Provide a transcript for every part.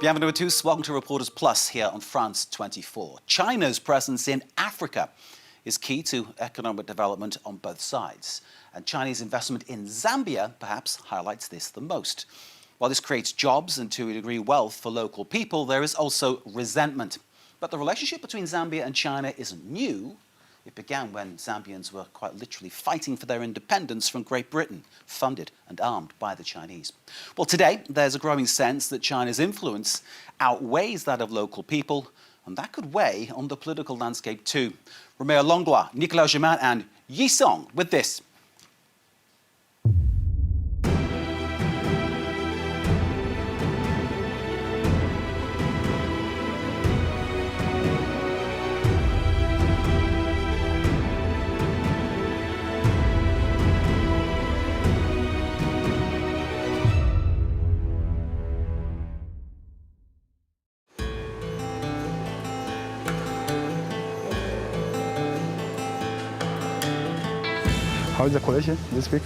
Bienvenue à tous. Welcome to Reporters Plus here on France 24. China's presence in Africa is key to economic development on both sides. And Chinese investment in Zambia perhaps highlights this the most. While this creates jobs and to a degree wealth for local people, there is also resentment. But the relationship between Zambia and China isn't new. It began when Zambians were quite literally fighting for their independence from Great Britain, funded and armed by the Chinese. Well, today, there's a growing sense that China's influence outweighs that of local people, and that could weigh on the political landscape too. Romeo Longua, Nicolas Germain and Yi Song with this. How is the collection this week?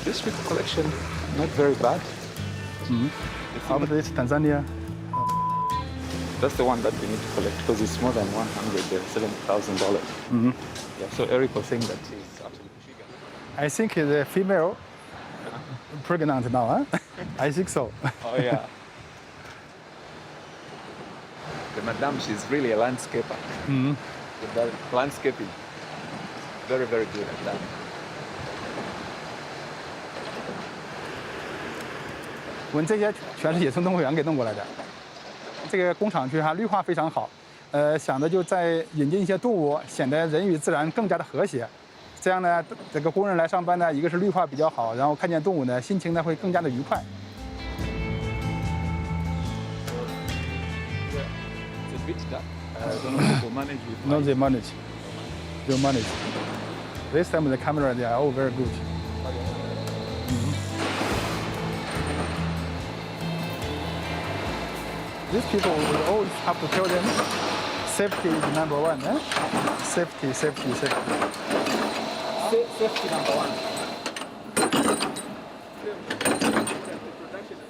This week collection, not very bad. How about this Tanzania? That's the one that we need to collect because it's more than $170,000. Yeah, so Eric was saying that it's absolutely sugar. I think the female pregnant now, huh? I think so. Oh yeah. The madam, she's really a landscaper. Landscaping. Very, very good at that. 我们这些全是野生动物园给弄过来的。这个工厂区哈绿化非常好，想的就在引进一些动物，显得人与自然更加的和谐。这样呢，这个工人来上班呢，一个是绿化比较好，然后看见动物呢，心情呢会更加的愉快。The bit that don't know people manage with. No, they manage. They manage. This time the camera, they are all very good. These people, we always have to tell them, safety is number one. Eh? Safety, safety, safety. Safety number one.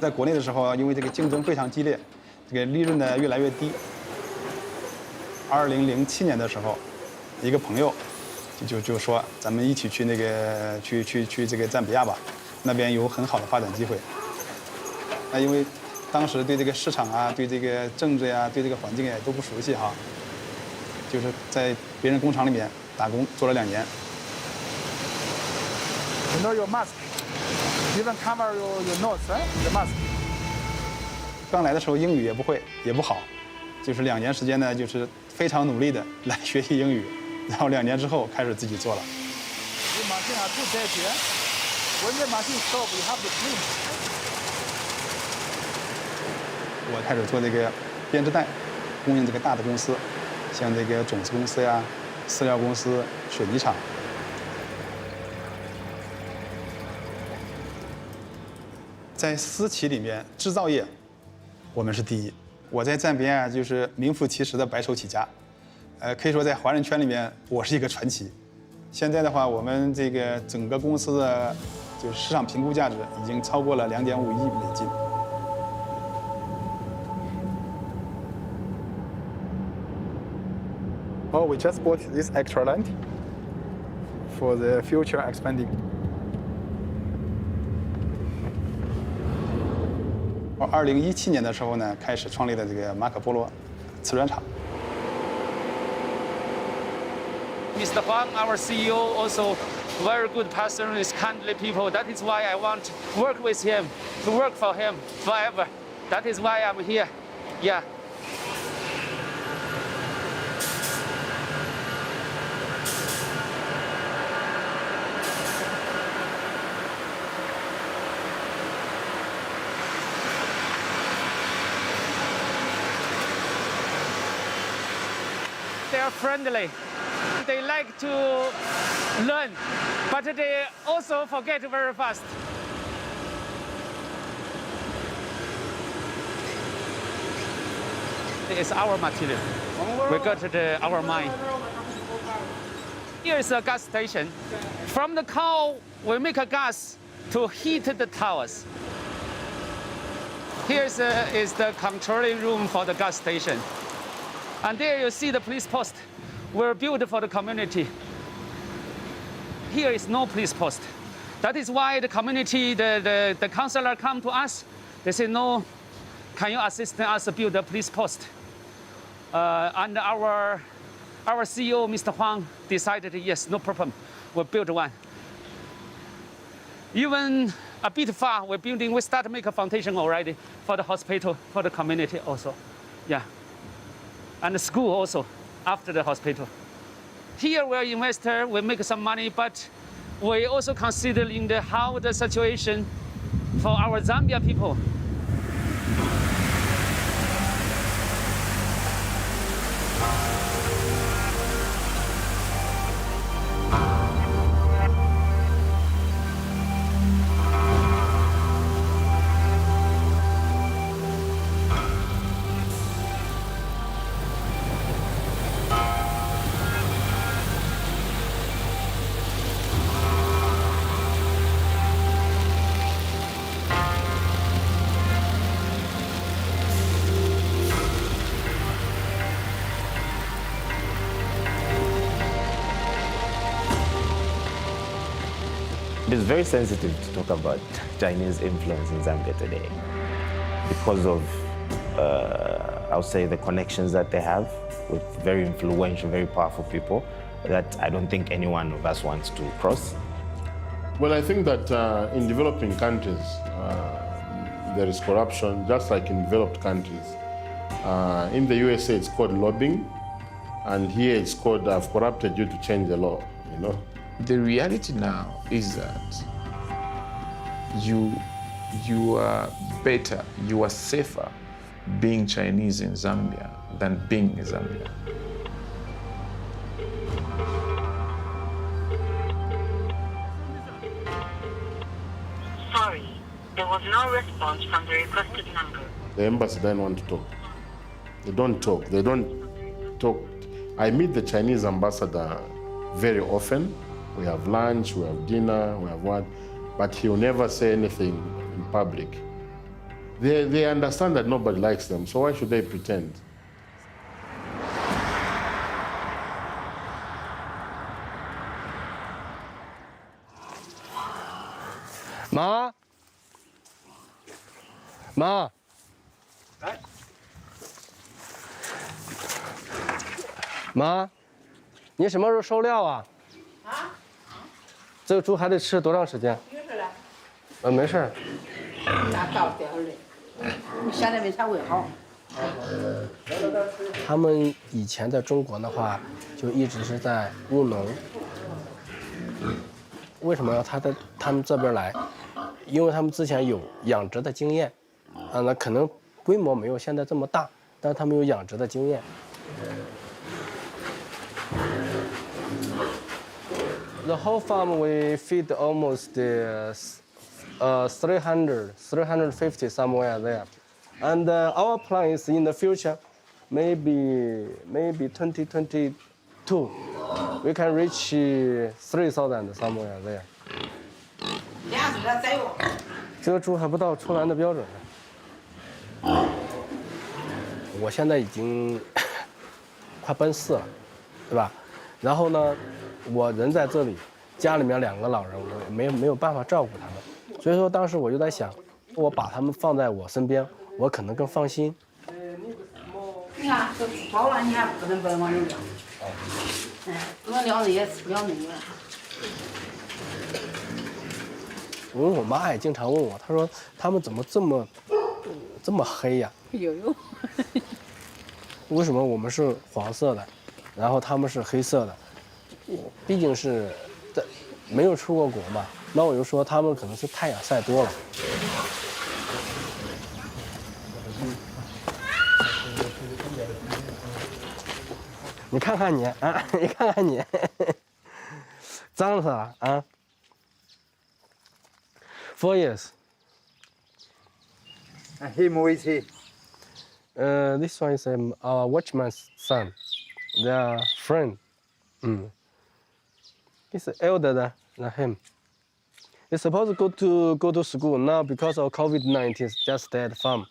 在国内的时候，因为这个竞争非常激烈，这个利润呢越来越低。2007年的时候，一个朋友就说咱们一起去那个去这个赞比亚吧，那边有很好的发展机会。那因为当时对这个市场啊、对这个政治呀、对这个环境也都不熟悉哈，就是在别人工厂里面打工做了2年。You know your mask, even cover your nose, the mask. 刚来的时候英语也不会，也不好，就是2年时间呢，就是非常努力的来学习英语。 然后2年之后开始自己做了。我开始做这个编织袋，供应这个大的公司，像这个种子公司呀、饲料公司、水泥厂。在私企里面，制造业我们是第一。我在赞比亚就是名副其实的白手起家。 可以说在华人圈里面，我是一个传奇。现在的话，我们这个整个公司的就是市场评估价值已经超过了2.5亿美金。Oh, we just bought this extra land for the future expanding. 我2017年的时候呢，开始创立了这个马可波罗瓷砖厂。 Mr. Huang, our CEO, also very good person, is kindly people. That is why I want to work with him, to work for him forever. That is why I'm here. Yeah. They are friendly. They like to learn, but they also forget very fast. It's our material. We got our mine. Here is a gas station. From the coal, we make a gas to heat the towers. Here is the controlling room for the gas station. And there you see the police post were built for the community. Here is no police post. That is why the community, the councillor come to us. They say, no, can you assist us to build a police post? And our CEO, Mr. Huang, decided, yes, no problem, we'll build one. Even a bit far, we start to make a foundation already for the hospital, for the community also. Yeah. And the school also, after the hospital. Here we're investor, we make some money, but we also considering how the situation for our Zambia people. It is very sensitive to talk about Chinese influence in Zambia today because of, I would say, the connections that they have with very influential, very powerful people that I don't think any one of us wants to cross. Well, I think that in developing countries, there is corruption, just like in developed countries. In the USA, it's called lobbying, and here it's called I've corrupted you to change the law, you know. The reality now is that you are better, you are safer being Chinese in Zambia than being in Zambia. Sorry, there was no response from the requested number. The embassy doesn't want to talk. They don't talk. They don't talk. I meet the Chinese ambassador very often. We have lunch, we have dinner, we have what, but he'll never say anything in public. They understand that nobody likes them, so why should they pretend? Ma? Ma？哎，妈，你什么时候收料啊？啊？这个猪还得吃多长时间？有事了？没事儿。那到点儿了，你现在没才喂好。他们以前在中国的话，就一直是在务农。为什么要他们这边来？因为他们之前有养殖的经验，那可能规模没有现在这么大，但是他们有养殖的经验。The whole farm we feed almost 350 somewhere there, and our plan is in the future, maybe 2022, we can reach 3,000 somewhere there. 2岁了再有。这个猪还不到出栏的标准呢。我现在已经快奔4了，对吧？然后呢，我人在这里，家里面2个老人，我没有办法照顾他们，所以说当时我就在想，我把他们放在我身边，我可能更放心。你看这包了，你还不能往里晾。我晾着也吃不了那个。我妈也经常问我，她说他们怎么这么黑呀？有。为什么我们是黄色的，然后他们是黑色的？毕竟是在没有出过国嘛，那我就说他们可能是太阳晒多了。你看看你啊，你看看你，脏死了啊！ 4 years. And him, who is he? This one is our watchman's son. They are friend. He's elder than him. They're supposed to go to school now because of COVID-19. Just stay at farm.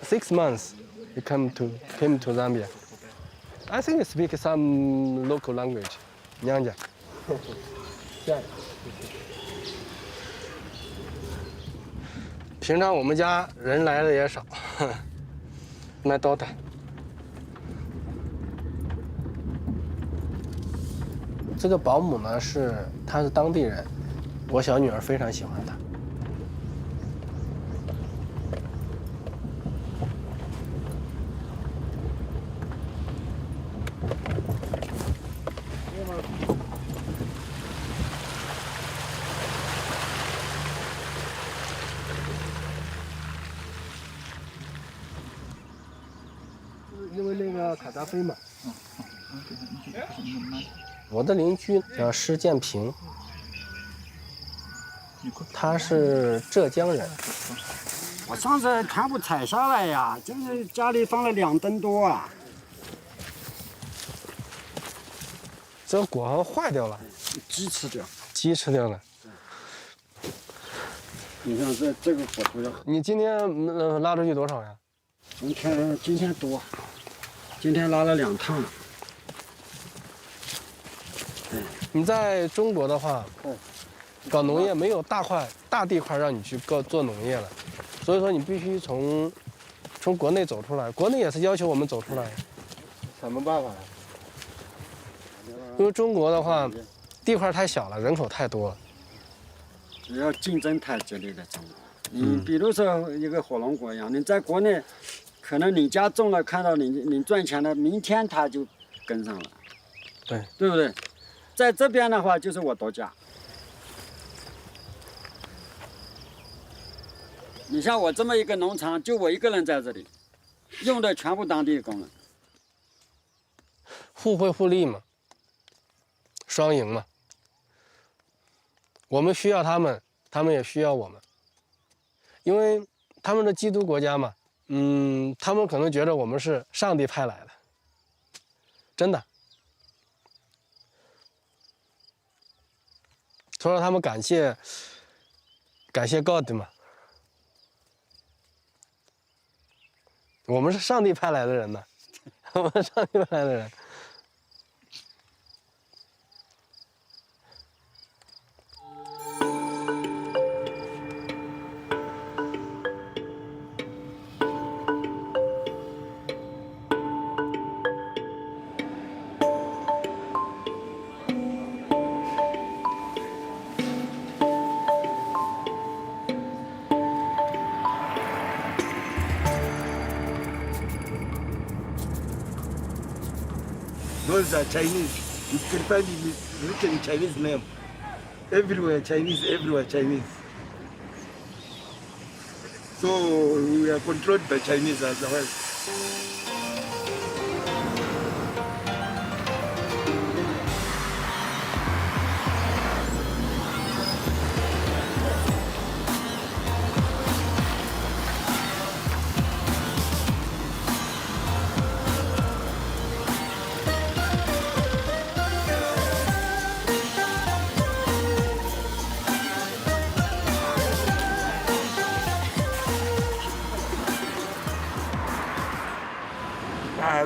6 months, he came to Zambia. I think he speaks some local language, Nyanja. 平常我们家人来的也少，卖刀带。这个保姆呢她是当地人，我小女儿非常喜欢她。因为那个卡扎菲嘛。我的邻居叫施建平，他是浙江人。我上次全部采下来呀，就是家里放了2吨多啊。这个果好像坏掉了，鸡吃掉。鸡吃掉了。你看这个果头要。你今天拉出去多少呀？今天多，今天拉了2趟。你在中国的话，搞农业没有大地块让你去做农业了，所以说你必须从国内走出来。国内也是要求我们走出来。什么办法呀？因为中国的话，地块太小了，人口太多了。主要竞争太激烈了，中国。你比如说一个火龙果一样，你在国内，可能你家种了，看到你赚钱了，明天他就跟上了。对不对？在这边的话，就是我独家。你像我这么一个农场，就我一个人在这里，用的全部当地工人。互惠互利嘛，双赢嘛。我们需要他们，他们也需要我们。因为他们的基督国家嘛，他们可能觉得我们是上帝派来的，真的。所以说他们感谢 God 嘛。我们是上帝派来的人呢，我们是上帝派来的人。Those are Chinese. You can find it written Chinese name. Everywhere Chinese, everywhere Chinese. So we are controlled by Chinese as well.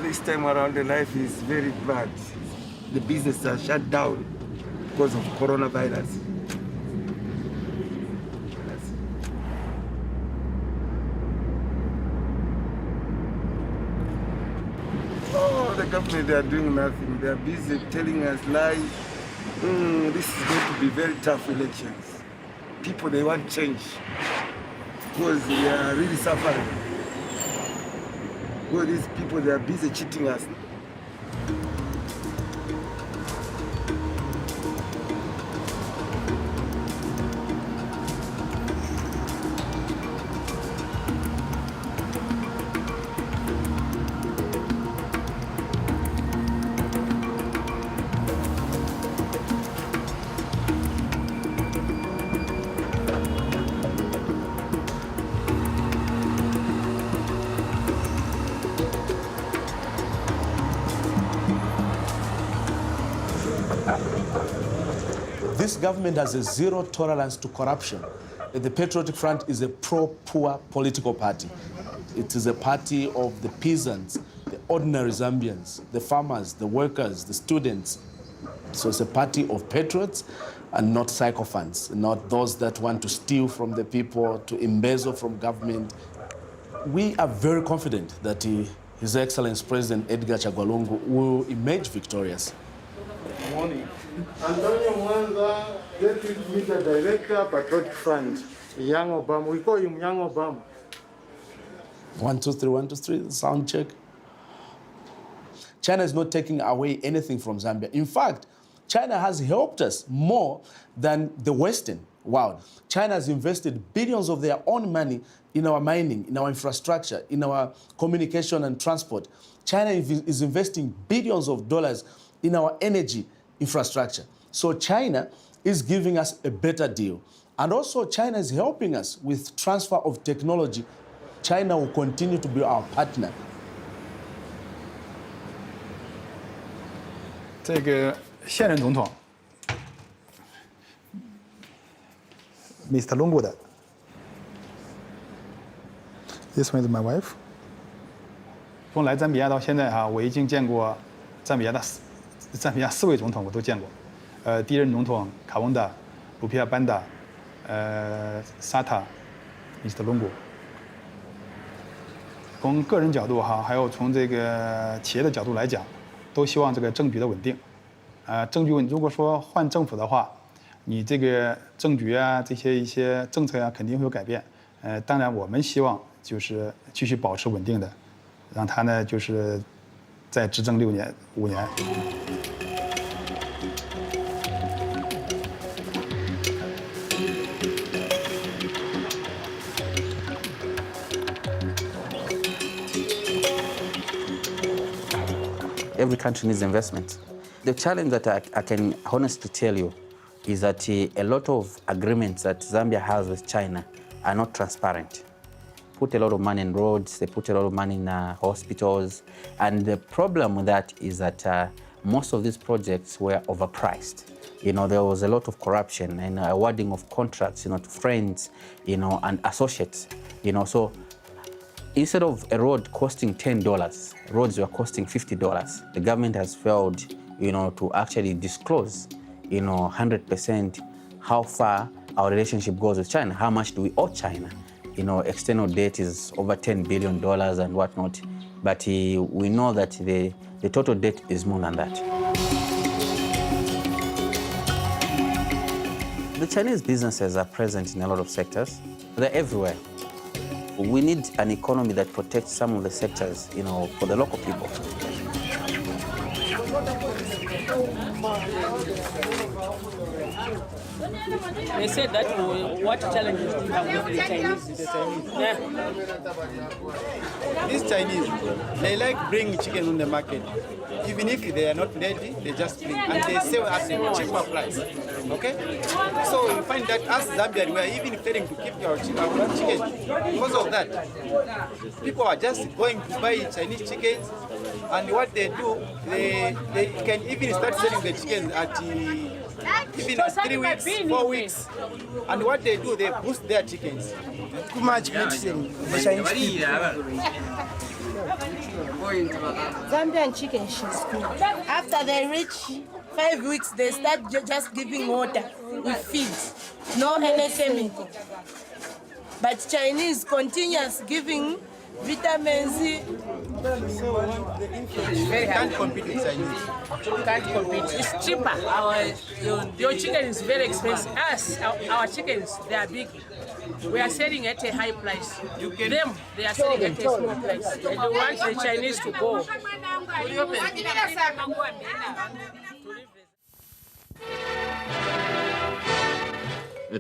This time around the life is very bad. The business are shut down because of coronavirus. Oh, the government, they are doing nothing. They are busy telling us lies. This is going to be very tough elections. People, they want change because they are really suffering. Well, these people, they are busy cheating us. This government has a zero tolerance to corruption. The Patriotic Front is a pro-poor political party. It is a party of the peasants, the ordinary Zambians, the farmers, the workers, the students. So it's a party of patriots and not sycophants, not those that want to steal from the people, to embezzle from government. We are very confident that His Excellency President Edgar Lungu will emerge victorious. Good morning. Antonio Mwanza, Deputy Media Director, Patriotic Front, Young Obama. We call him Young Obama. 1, 2, 3, 1, 2, 3, sound check. China is not taking away anything from Zambia. In fact, China has helped us more than the Western world. China has invested billions of their own money in our mining, in our infrastructure, in our communication and transport. China is investing billions of dollars in our energy infrastructure. So China is giving us a better deal. And also China is helping us with transfer of technology. China will continue to be our partner. 这个现任总统 Mr. Lungu 的 This one is my wife. 从来赞比亚到现在我已经见过赞比亚4位总统，我都见过。第一任总统卡翁达、鲁皮亚班达、沙塔、Mr. Lungu。从个人角度还有从这个企业的角度来讲，都希望这个政局的稳定。政局稳，如果说换政府的话，你这个政局这些一些政策肯定会有改变。当然我们希望就是继续保持稳定的，让他呢就是再执政5年。Every country needs investment. The challenge that I can honestly tell you is that a lot of agreements that Zambia has with China are not transparent. Put a lot of money in roads, they put a lot of money in hospitals, and the problem with that is that most of these projects were overpriced. You know, there was a lot of corruption and awarding of contracts, to friends, and associates, so instead of a road costing $10, roads were costing $50. The government has failed, to actually disclose, 100% how far our relationship goes with China. How much do we owe China? External debt is over $10 billion and whatnot. But we know that the total debt is more than that. The Chinese businesses are present in a lot of sectors. They're everywhere. We need an economy that protects some of the sectors, for the local people. They said that what challenges do you have with the Chinese? Yeah. These Chinese, they like bring chicken on the market. Even if they are not ready, they just bring. And they sell at a cheaper price. Okay? So you find that us Zambians, we are even failing to keep our chicken. Because of that, people are just going to buy Chinese chickens. And what they do, they can even start selling the chickens at even 3 weeks, 4 weeks. And what they do, they boost their chickens. Too much medicine. The Chinese people. Zambian chicken is good. After they reach 5 weeks, they start just giving water with feed, no any chemical. But Chinese continuous giving vitamins. Can't compete with Chinese. Can't compete. It's cheaper. Your chicken is very expensive. Our chickens, they are big. We are selling at a high price. Them, they are selling at a small price. And they want the Chinese to go.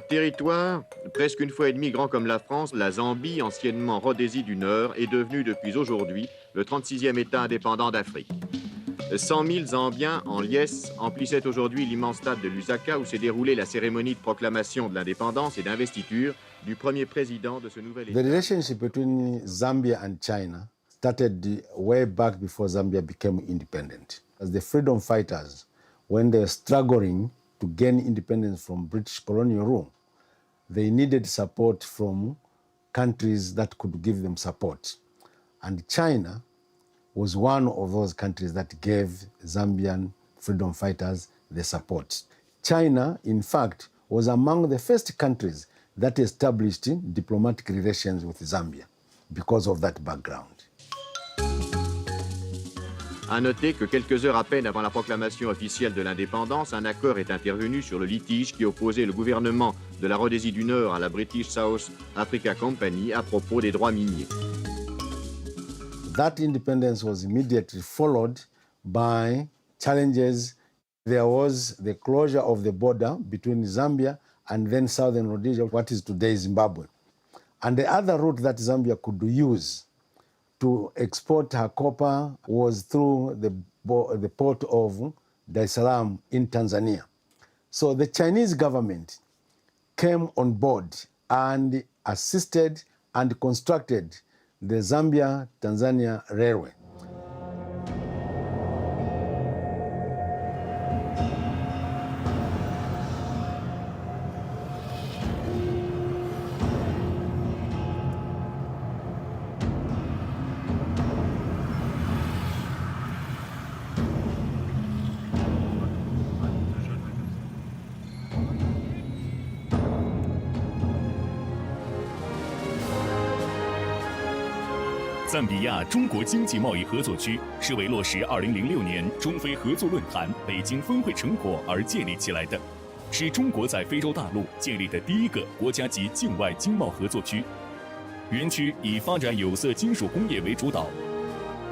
Territoire presque une fois et demie grand comme la France, la Zambie, anciennement Rhodésie du Nord, est devenue depuis aujourd'hui le 36e État indépendant d'Afrique. 100 000 Zambiens en liesse emplissaient aujourd'hui l'immense stade de Lusaka où s'est déroulée la cérémonie de proclamation de l'indépendance et d'investiture du premier président de ce nouvel État. The relationship between Zambia and China started way back before Zambia became independent. As the freedom fighters, when they were struggling to gain independence from British colonial rule, they needed support from countries that could give them support. And China was one of those countries that gave Zambian freedom fighters the support. China, in fact, was among the first countries that established diplomatic relations with Zambia because of that background. À noter que quelques heures à peine avant la proclamation officielle de l'indépendance, un accord est intervenu sur le litige qui opposait le gouvernement de la Rhodésie du Nord à la British South Africa Company à propos des droits miniers. That independence was immediately followed by challenges. There was the closure of the border between Zambia and then southern Rhodesia, what is today Zimbabwe. And the other route that Zambia could use to export her copper was through the port of Dar es Salaam in Tanzania. So the Chinese government came on board and assisted and constructed the Zambia-Tanzania Railway.赞比亚中国经济贸易合作区是为落实2006年中非合作论坛北京峰会成果而建立起来的，是中国在非洲大陆建立的第一个国家级境外经贸合作区。园区以发展有色金属工业为主导，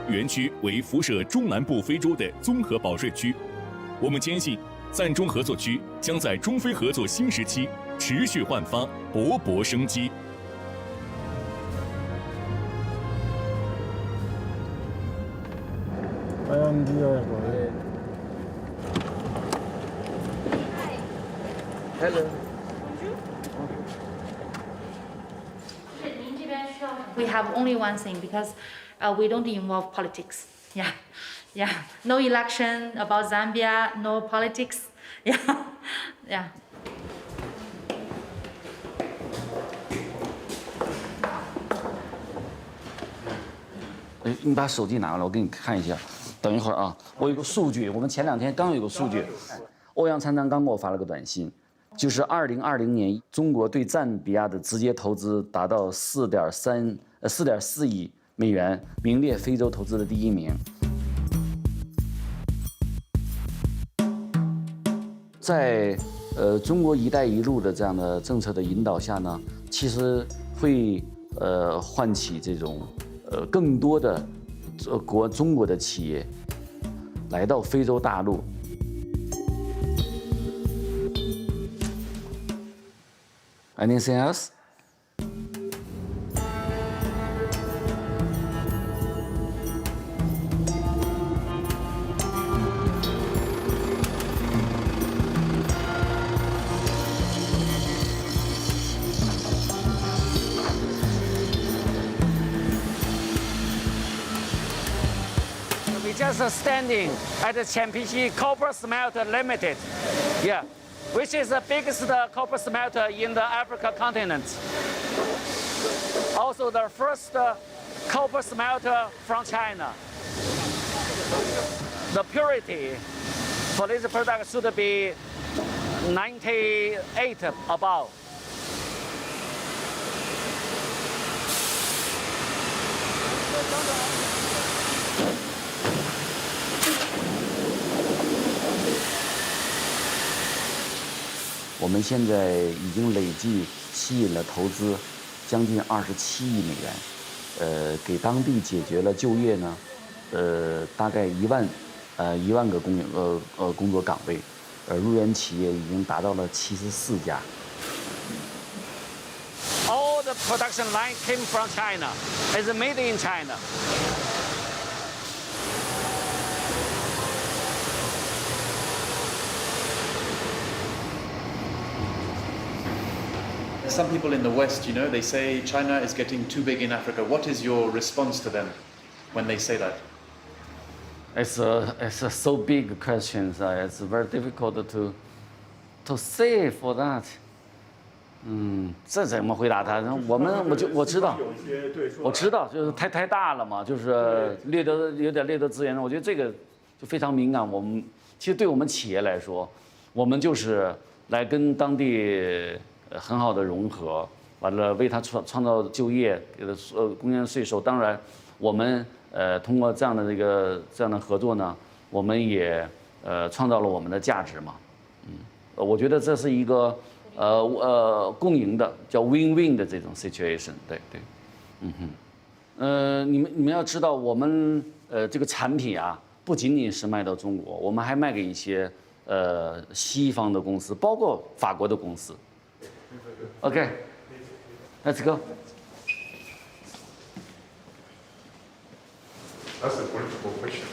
园区为辐射中南部非洲的综合保税区。我们坚信，赞中合作区将在中非合作新时期持续焕发勃勃生机。Hello. We have only one thing because we don't involve politics. Yeah, yeah. No election about Zambia, no politics. Yeah, yeah. 你把手机拿过来，我给你看一下。等一会儿啊，我有个数据，我们前2天刚有个数据，欧阳参刚给我发了个短信，就是2020年中国对赞比亚的直接投资达到4.4亿美元，名列非洲投资的第1名。在中国“一带一路”的这样的政策的引导下呢，其实会唤起这种更多的中国的企业来到非洲大陆。Anything else? We just standing at the Champishi Copper Smelter Limited, yeah, which is the biggest copper smelter in the African continent. Also the first copper smelter from China. The purity for this product should be 98 above.我们现在已经累计吸引了投资将近27亿美元，给当地解决了就业呢，大概1万个工作岗位，入园企业已经达到了74家。All the production line came from China. It's made in China. Some people in the West, you know, they say China is getting too big in Africa. What is your response to them when they say that? It's a so big question. It's very difficult To say for that，这怎么回答他？我知道，就是太大了嘛，就是有点掠夺资源。我觉得这个就非常敏感。我们其实对我们企业来说，我们就是来跟当地很好的融合，完了为他创造就业，给他贡献税收。当然，我们通过这样的合作呢，我们也创造了我们的价值嘛。我觉得这是一个共赢的，叫 win-win 的这种 situation。对，你们要知道，我们这个产品啊，不仅仅是卖到中国，我们还卖给一些西方的公司，包括法国的公司。OK，let's go。 That's a political question.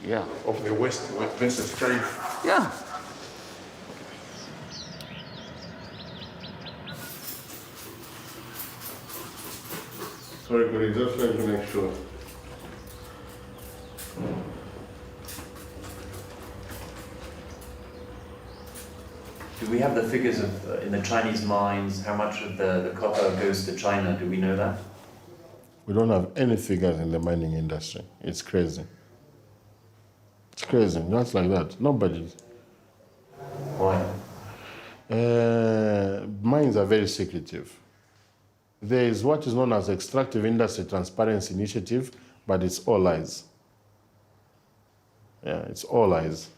Yeah. Of the West versus China. Yeah. Sorry, but I just want to make sure. Do we have the figures of, in the Chinese mines, how much of the copper goes to China? Do we know that? We don't have any figures in the mining industry. It's crazy. It's crazy, just like that. Nobody. Why? Mines are very secretive. There is what is known as Extractive Industry Transparency Initiative, but it's all lies. Yeah, it's all lies.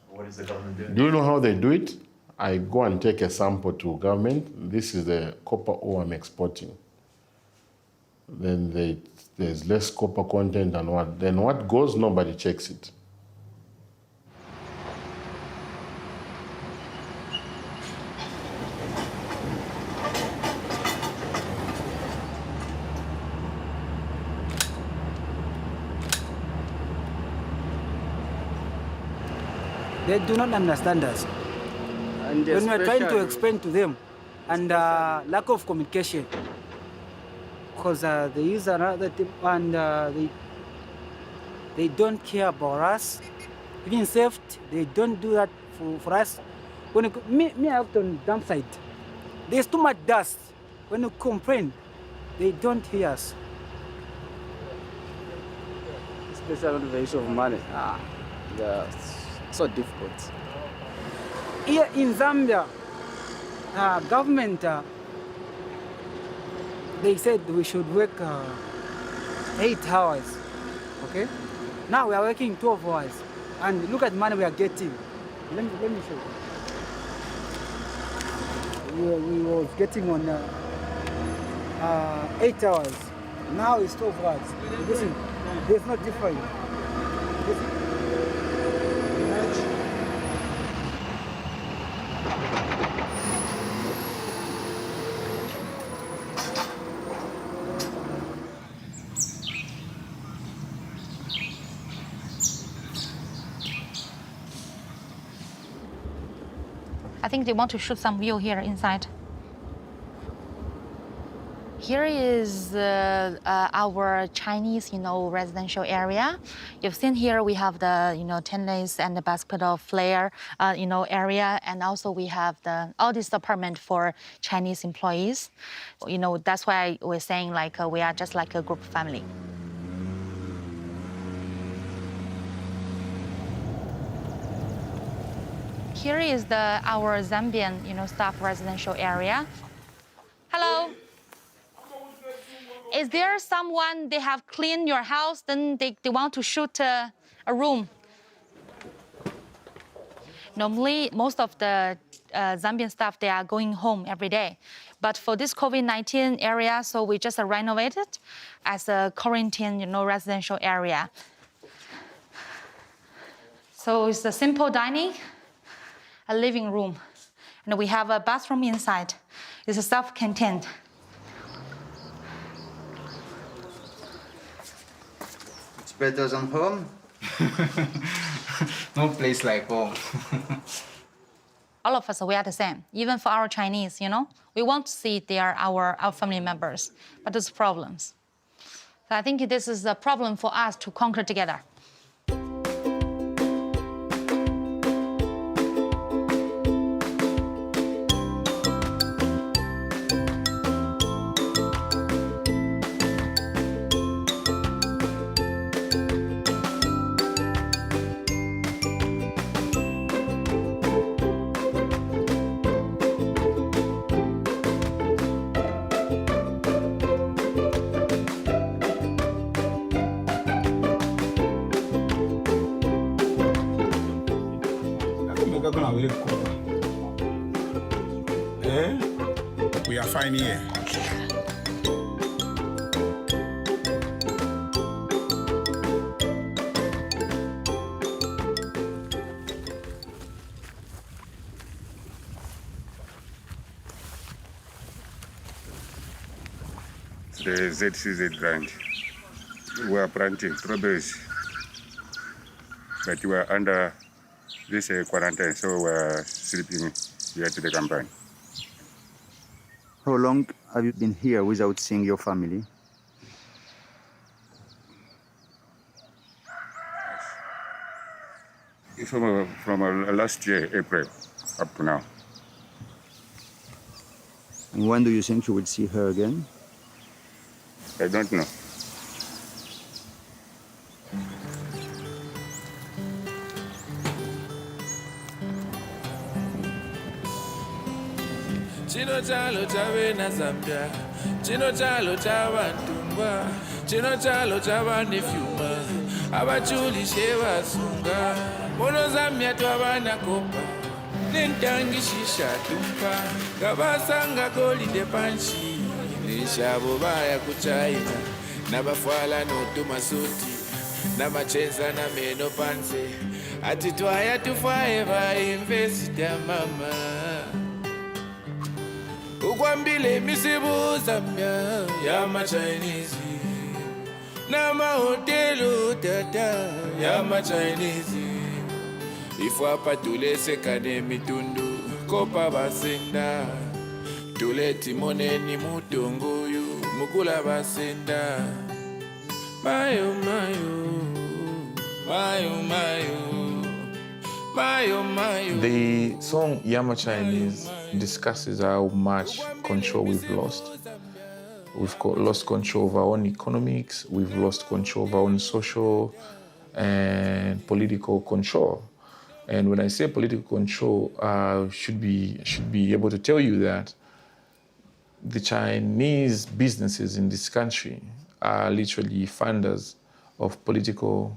What is the government doing? Do you know how they do it? I go and take a sample to government. This is the copper ore I'm exporting. Then there's less copper content and what. Then what goes, nobody checks it. They do not understand us. And when we are trying to especially- explain to them, and lack of communication, because they use another tip and they don't care about us. Even safety, they don't do that for us. When me out on dump site, there's too much dust. When you complain, they don't hear us. Especially on the issue of money. Yeah, it's so difficult. Here in Zambia, government, they said we should work 8 hours, okay? Now we are working 12 hours, and look at the money we are getting. Let me show you. We was getting on 8 hours. Now it's 12 hours. Listen, there's no difference. Listen. I think they want to shoot some view here inside. Here is our Chinese, residential area. You've seen here we have the, tennis and the basketball flare, area, and also we have all this apartment for Chinese employees. That's why we're saying we are just like a group family. Here is our Zambian, staff residential area. Hello. Is there someone they have cleaned your house, then they want to shoot a room? Normally, most of the Zambian staff, they are going home every day. But for this COVID-19 area, so we just renovated as a quarantine, residential area. So it's a simple dining, a living room, and we have a bathroom inside. It's a self-contained. It's better than home. No place like home. All of us, we are the same. Even for our Chinese, we want to see they are our family members, but there's problems. So I think this is a problem for us to conquer together. We are fine here. The ZCZ grant. We are planting strawberries, but we are under this quarantine, so we are sleeping here to the campaign. How long have you been here without seeing your family? From last year, April, up to now. And when do you think you will see her again? I don't know. Chino chalo chawe na Zambia, chino chalo chawa ntungwa, chino chalo chawa nefyuma, abachuli shewa sunga, mono Zambia twabana kopa, nintangi shisha tumpa, kabasanga goli de panchi, nishabo baya kuchaina, nabafwala no tumasuti, namacheza na meno panse, atitwaya tufaeva investor mama. Ukwambile misibu Zambia ya ma Chinese na ma hotelu tata ya ma Chinese ifwa pa tulese kane mitundu kopa basenda tuleti moneni mutunguyu mukula basenda mayo mayo mayo mayo. The song Yama Chinese discusses how much control we've lost. We've lost control of our own economics, we've lost control of our own social and political control. And when I say political control, I should be able to tell you that the Chinese businesses in this country are literally funders of politicians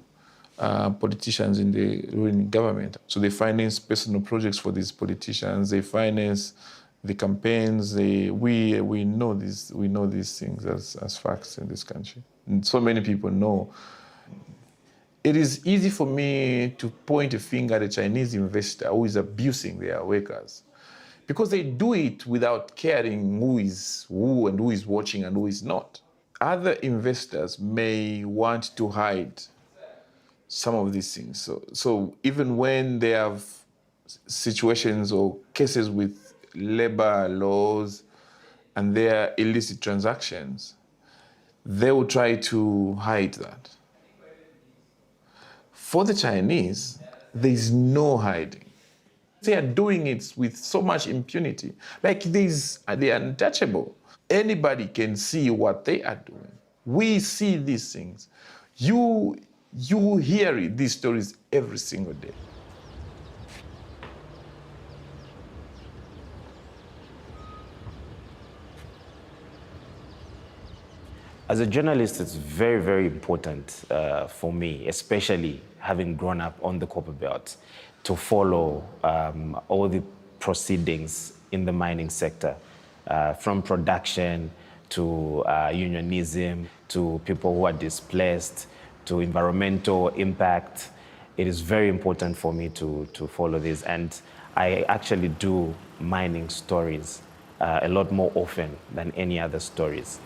in the ruling government. So they finance personal projects for these politicians. They finance the campaigns. We know these things as facts in this country. And so many people know. It is easy for me to point a finger at a Chinese investor who is abusing their workers, because they do it without caring who is who and who is watching and who is not. Other investors may want to hide some of these things. So even when they have situations or cases with labor laws and their illicit transactions, they will try to hide that. For the Chinese, there is no hiding. They are doing it with so much impunity. Like they are untouchable. Anybody can see what they are doing. We see these things. You hear these stories every single day. As a journalist, it's very, very important for me, especially having grown up on the Copper Belt, to follow all the proceedings in the mining sector, from production to unionism, to people who are displaced, to environmental impact. It is very important for me to follow this. And I actually do mining stories a lot more often than any other stories.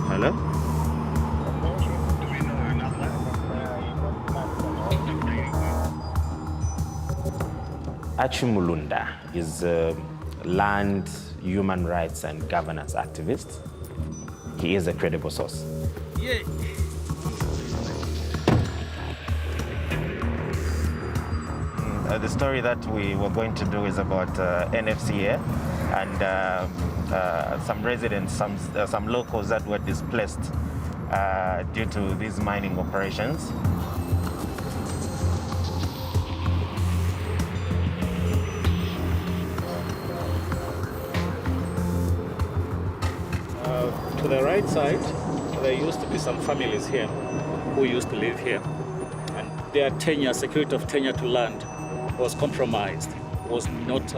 Hello? Achimulunda is a land, human rights, and governance activist. He is a credible source. Yeah. The story that we were going to do is about NFCA and some residents, some locals that were displaced due to these mining operations. To the right side, there used to be some families here who used to live here. And their tenure, security of tenure to land was compromised. was not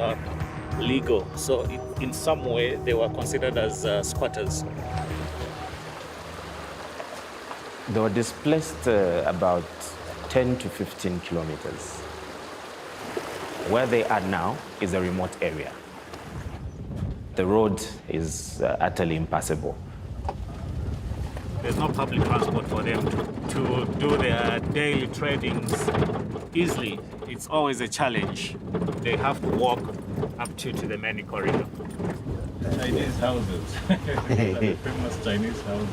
legal. So in some way, they were considered as squatters. They were displaced about 10 to 15 kilometers. Where they are now is a remote area. The road is utterly impassable. There's no public transport for them to do their daily tradings easily. It's always a challenge. They have to walk up to the main corridor. Chinese houses. The famous Chinese houses.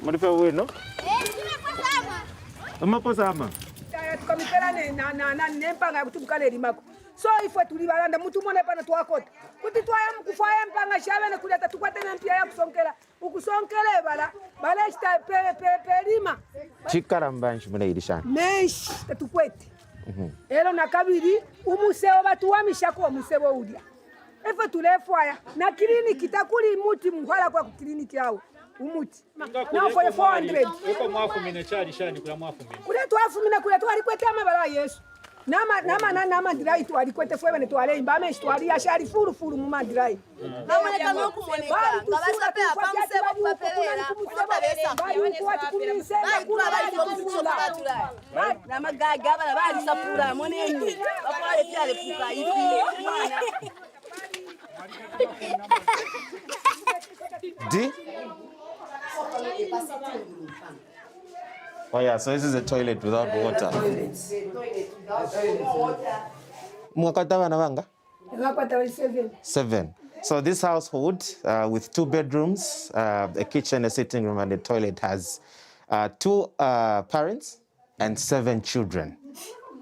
No? So ifwe tulibalanda mtu mone pana twakota kuti twaya mkufaya mpanga shavene kuleta tukwate na mpia ya kusonkela ukusonkele bala sta pelima Chikarambanshi munairishana. mesh tatukwete elo na kabiri umuseo batu wamishako umuseo udia efe tulefwaya na kliniki takuli muti mkwala kwa kliniki yao umuti na for 400 uko mwafu mine chali shani kula mwafu mine kule twafu mine kule twalikwete amabala Yesu nama dirai tu alikwete fwe bene twale imbame twali ashari furu mu madirai nama ne kanu kumoneka ngabasa pe apamse bapapelera kutabesa na magaga bala bali sapura monenyi bakwale pyale puka ifi D? Oh yeah, so this is a toilet without water. Seven. So this household with 2 bedrooms, a kitchen, a sitting room, and a toilet has 2 parents and 7 children.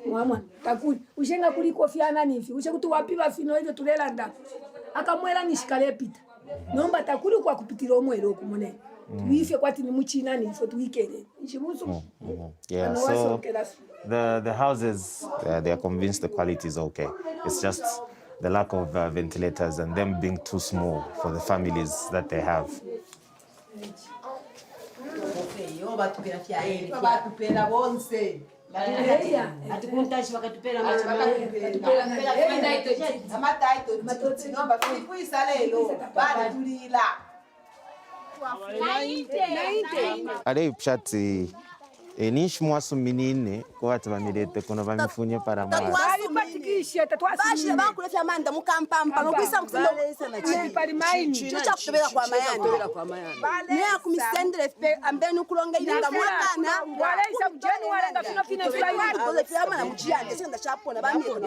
Mama, takuli ushenga kuliko fiana nifi ushakutu wapiba fino hivyo tulelanda akamwela nishikale pita nomba takuli kwa kupitira omwero kumone tuife kwati ni muchina ni so tuikere nchibusu. Yeah, so the houses, they are convinced the quality is okay. It's just the lack of ventilators and them being too small for the families that they have. Are pshati enish mwasu minine kwa tabamirete kono bamifunye para mwa. Balikwatikishe bashi bakulefya manda mukampampa ngokwisa mkusindolesa na chini pali maini chicha kutobera kwa mayani ne akumisendele fe ambeni ukulonga inga mwakana walaisa January ngafina fina fly ngoze fyama na mujiyande senda chapona bamiko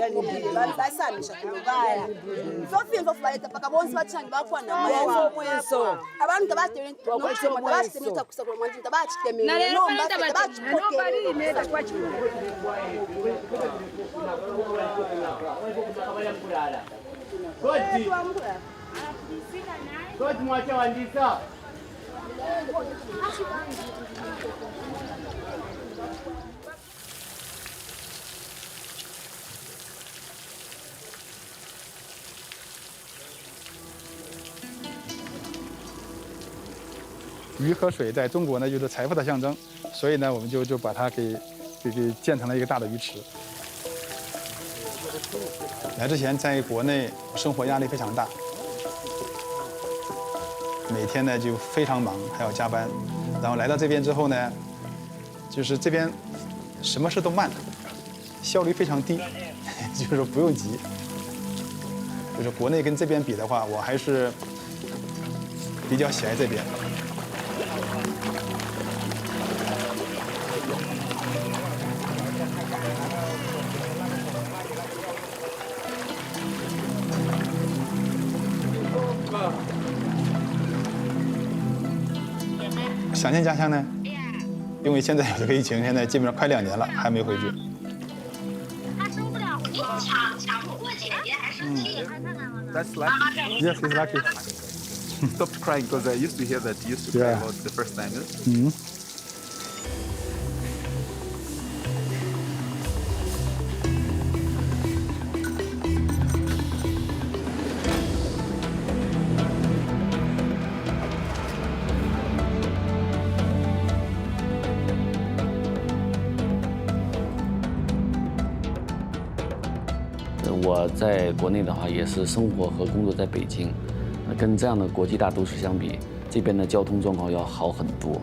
basana shakulobaya sofi ndo flight paka bonzi bachangi bakwana mweso abantu tabatemye tabatemye kusakura mwanji tabachitemye no bali nenda kwa chimu Goti mwache wandisa.鱼和水在中国呢就是财富的象征，所以呢我们就把它给建成了一个大的鱼池。来之前在国内生活压力非常大，每天呢就非常忙，还要加班。然后来到这边之后呢，就是这边什么事都慢，效率非常低，就是说不用急。就是国内跟这边比的话，我还是比较喜爱这边。想念家乡呢？因为现在有这个疫情，现在基本上快2年了，还没回去。他生不了，你抢不过姐姐，还生气。That's lucky. Yes, he's lucky. Stopped crying because I used to hear that you used to cry about the first timers. 我在国内的话也是生活和工作在北京，跟这样的国际大都市相比，这边的交通状况要好很多。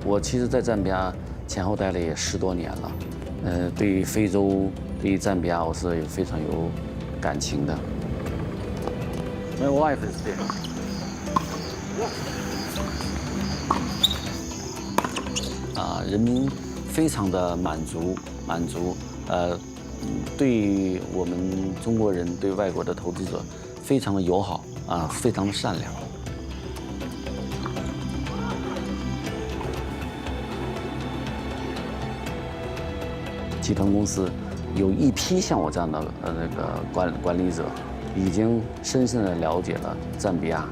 我其实，在赞比亚前后待了也10多年了，对于非洲，对于赞比亚，我是非常有感情的。My wife is there. 人民非常的满足，对于我们中国人对外国的投资者非常的友好非常的善良。集团公司有一批像我这样的那个管理者，已经深深的了解了赞比亚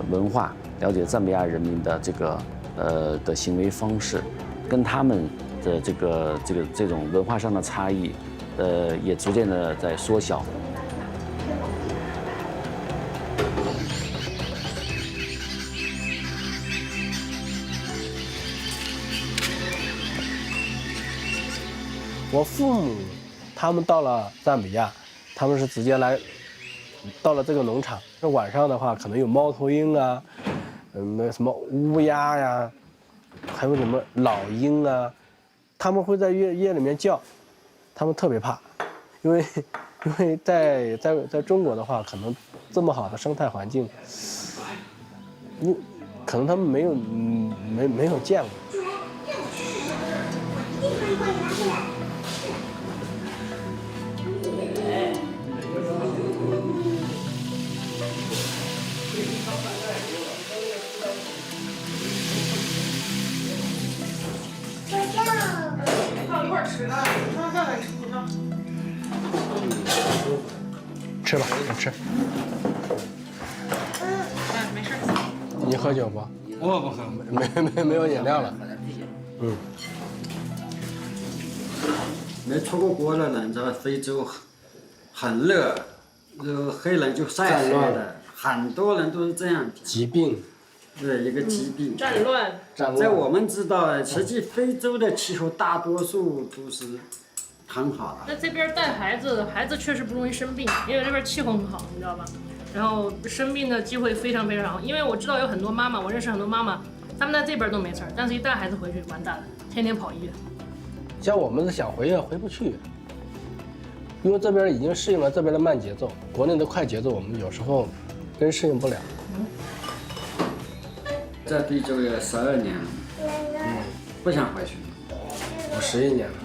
文化，了解赞比亚人民的这个的行为方式，跟他们的这种文化上的差异，也逐渐的在缩小。我父母他们到了赞比亚，他们是直接来到了这个农场。这晚上的话，可能有猫头鹰啊，什么乌鸦呀，还有什么老鹰啊，他们会在夜里面叫，他们特别怕，因为在中国的话，可能这么好的生态环境，可能他们没有见过。吃吧，你吃。没事。你喝酒不？我不喝，没有饮料了。没出过国的人在非洲很热，黑人就晒黑的，很多人都是这样。疾病。对，一个疾病。战乱。在我们知道，实际非洲的气候大多数都是很好的。那这边带孩子确实不容易生病，因为这边气候很好，你知道吧？然后生病的机会非常非常好，因为我知道有很多妈妈，我认识很多妈妈，她们在这边都没事儿，但是一带孩子回去完蛋了，天天跑医院。像我们是想回也回不去，因为这边已经适应了这边的慢节奏，国内的快节奏我们有时候真适应不了。在非洲也12年了，不想回去。我11年了。